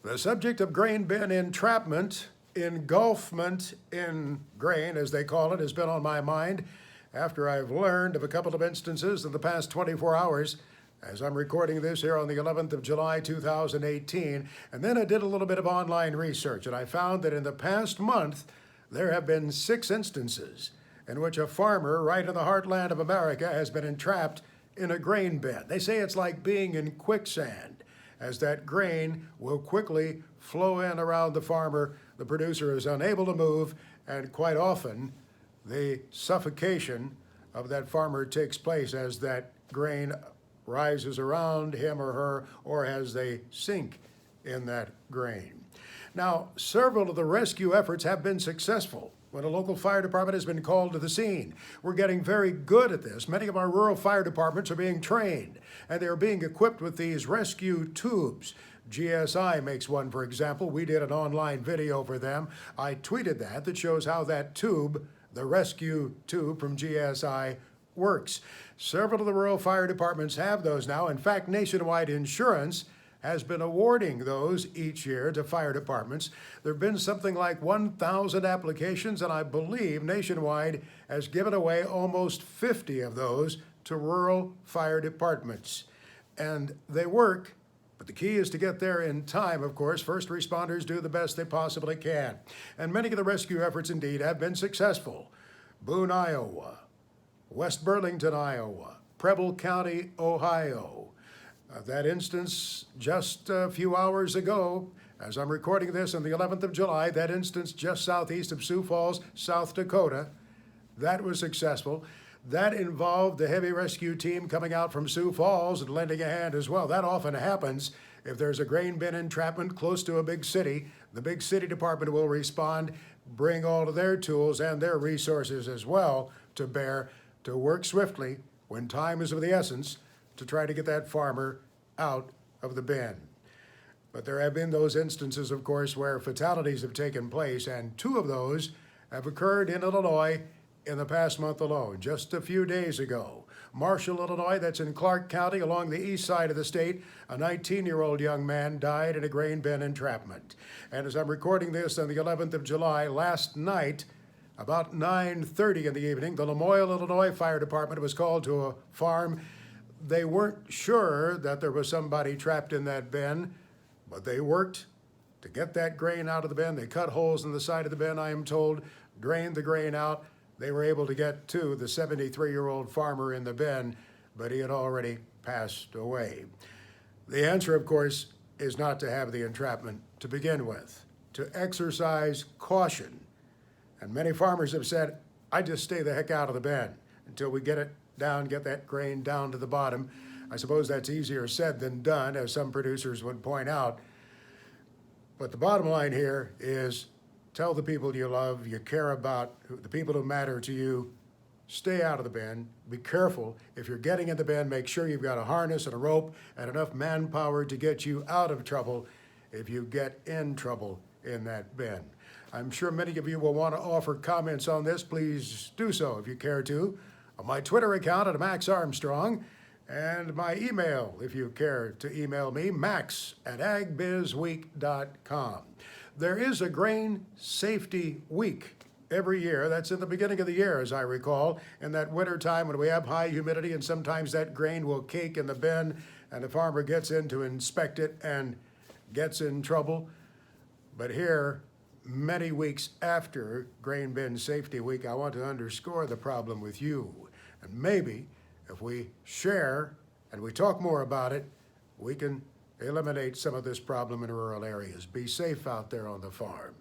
The subject of grain bin entrapment, engulfment in grain, as they call it, has been on my mind after I've learned of a couple of instances in the past 24 hours as I'm recording this here on the 11th of July, 2018. And then I did a little bit of online research, and I found that in the past month, there have been 6 instances in which a farmer right in the heartland of America has been entrapped in a grain bin. They say it's like being in quicksand, as that grain will quickly flow in around the farmer. The producer is unable to move, and quite often the suffocation of that farmer takes place as that grain rises around him or her, or as they sink in that grain. Now, several of the rescue efforts have been successful when a local fire department has been called to the scene. We're getting very good at this. Many of our rural fire departments are being trained, and they're being equipped with these rescue tubes. GSI makes one, for example. We did an online video for them. I tweeted that shows how that tube, the rescue tube from GSI, works. Several of the rural fire departments have those now. In fact, Nationwide Insurance has been awarding those each year to fire departments. There have been something like 1,000 applications, and I believe Nationwide has given away almost 50 of those to rural fire departments. And they work, but the key is to get there in time, of course. First responders do the best they possibly can. And many of the rescue efforts, indeed, have been successful. Boone, Iowa, West Burlington, Iowa, Preble County, Ohio. That instance just a few hours ago, as I'm recording this on the 11th of July, that instance just southeast of Sioux Falls, South Dakota, that was successful. That involved the heavy rescue team coming out from Sioux Falls and lending a hand as well. That often happens if there's a grain bin entrapment close to a big city. The big city department will respond, bring all of their tools and their resources as well to bear to work swiftly when time is of the essence to try to get that farmer out of the bin. But there have been those instances, of course, where fatalities have taken place, and 2 of those have occurred in Illinois in the past month alone, just a few days ago. Marshall, Illinois, that's in Clark County along the east side of the state, a 19-year-old young man died in a grain bin entrapment. And as I'm recording this on the 11th of July, last night, about 9:30 in the evening, the Lamoille, Illinois Fire Department was called to a farm. They weren't sure that there was somebody trapped in that bin, but they worked to get that grain out of the bin. They cut holes in the side of the bin, I am told, drained the grain out. They were able to get to the 73-year-old farmer in the bin, but he had already passed away. The answer, of course, is not to have the entrapment to begin with, to exercise caution. And many farmers have said, I just stay the heck out of the bin until we get it down, get that grain down to the bottom. I suppose that's easier said than done, as some producers would point out. But the bottom line here is tell the people you love, you care about, the people who matter to you, stay out of the bin. Be careful. If you're getting in the bin, make sure you've got a harness and a rope and enough manpower to get you out of trouble if you get in trouble in that bin. I'm sure many of you will want to offer comments on this. Please do so if you care to. On my Twitter account at Max Armstrong, and my email, if you care to email me, max@agbizweek.com. There is a grain safety week every year. That's in the beginning of the year, as I recall, in that winter time when we have high humidity and sometimes that grain will cake in the bin and the farmer gets in to inspect it and gets in trouble. But here, many weeks after Grain Bin Safety Week, I want to underscore the problem with you. And maybe if we share and we talk more about it, we can eliminate some of this problem in rural areas. Be safe out there on the farm.